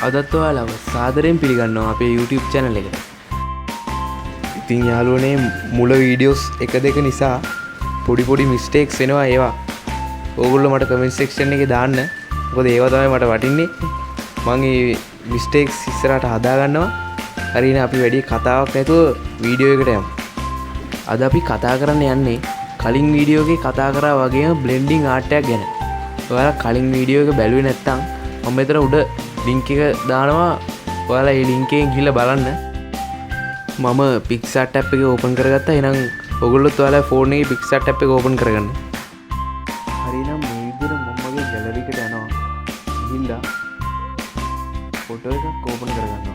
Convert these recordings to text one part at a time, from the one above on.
අදත් ඔයාලව සාදරයෙන් පිළිගන්නවා අපේ YouTube channel එකට. ඉතින් යාළුවනේ මුල වීඩියෝස් එක දෙක නිසා පොඩි mistakes වෙනවා ඒවා. ඕගොල්ලෝ මට comment section එකේ දාන්න. මොකද ඒවා තමයි මට වටින්නේ. මම මේ mistakes ඉස්සරහට හදා ගන්නවා. හරිනේ අපි වැඩි කතාවක් නැතුව වීඩියෝ එකට යමු. අද අපි කතා කරන්න යන්නේ කලින් වීඩියෝ එකේ කතා කරා වගේම blending art එකක් ගැන. ඔයාලා කලින් වීඩියෝ එක බැලුවේ නැත්නම් මම මෙතන උඩ link එක දානවා. ඔයාලා මේ link එකෙන් ගිහලා බලන්න. මම PicsArt app එක open කරගත්තා. එහෙනම් ඔයගොල්ලොත් ඔයාලා phone එකේ PicsArt app එක open කරගන්න. හරිනම් මේ විදිහට මම මගේ gallery එකට යනවා. ගිහිල්ලා photo එකක් open කරගන්නවා.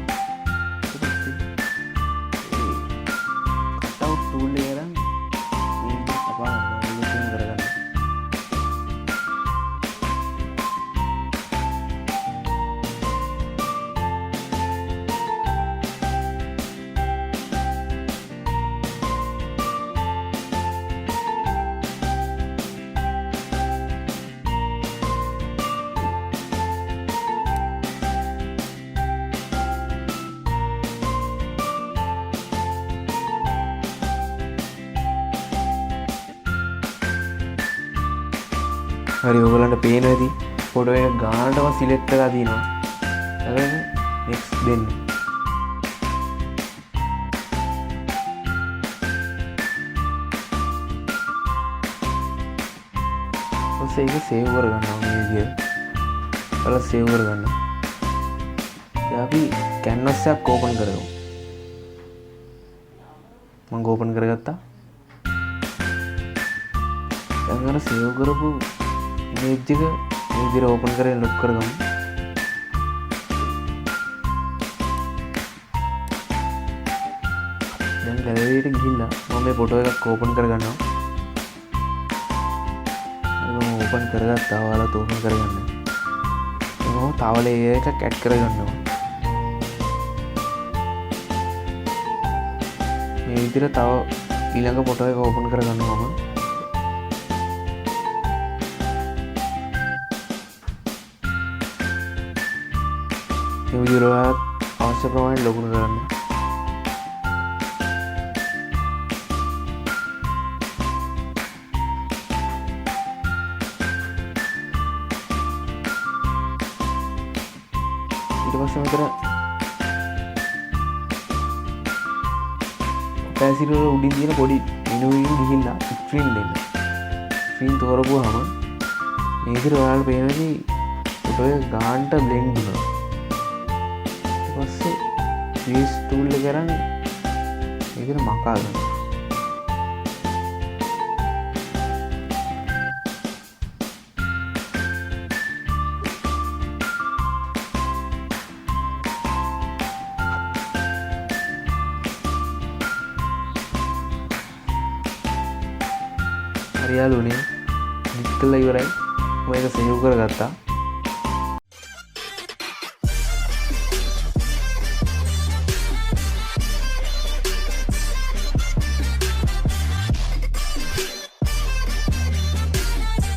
cut out tool එක අරන් මේක අපා zoom කරගන්න. හරි ඔයගලන්ට පේනවා ඇති ෆොටෝ එක ගානටම සිලෙක්ට් කරලා තියෙනවා. ඊළඟට next දෙන්න. ඔසේ ඒක සේව් කරගන්නවා මේ විදියට. ඔයාලා සේව් කරගන්න. දැන් අපි canvas එකක් ඕපන් කරගමු. මම ඕපන් කරගත්තා. දැන් අර සේව් කරපු image එක මේ විදිහට ඕපන් කරගෙන ලොක් කරගමු. දැන් gallery එකට ගිහිල්ලා මම මේ ෆොටෝ එකක් ඕපන් කරගන්නවා. මම ඕපන් කරගත්තා. ඔයාලත් ඕපන් කරගන්න. මම තව layer එකක් add කරගන්නවා. මේ විදිහට තව ඊළඟ ෆොටෝ එක ඕපන් කරගන්නවා මම. මේ විදිහට අවශ්‍ය ප්‍රමාණයට ලොකු කරන්න. ඊට පස්සේ මෙතන පැන්සිල් වල උඩින් තියෙන පොඩි මෙනු එකකින් ගිහිල්ලා ස්ක්‍රීන් දෙන්න. ස්ක්‍රීන් තෝරපුවාම මේ විදිහට ඔයාලට පේනවා ෆොටෝ එක ගානට බ්ලෙන්ඩ් වෙනවා. පස්සේ ෆේස් ටූල් එක කරන් මේකට මකා ගන්න. හරි යාළුවනේ ඩිලීට් කරලා ඉවරයි. මම ඒක සේව් කරගත්තා.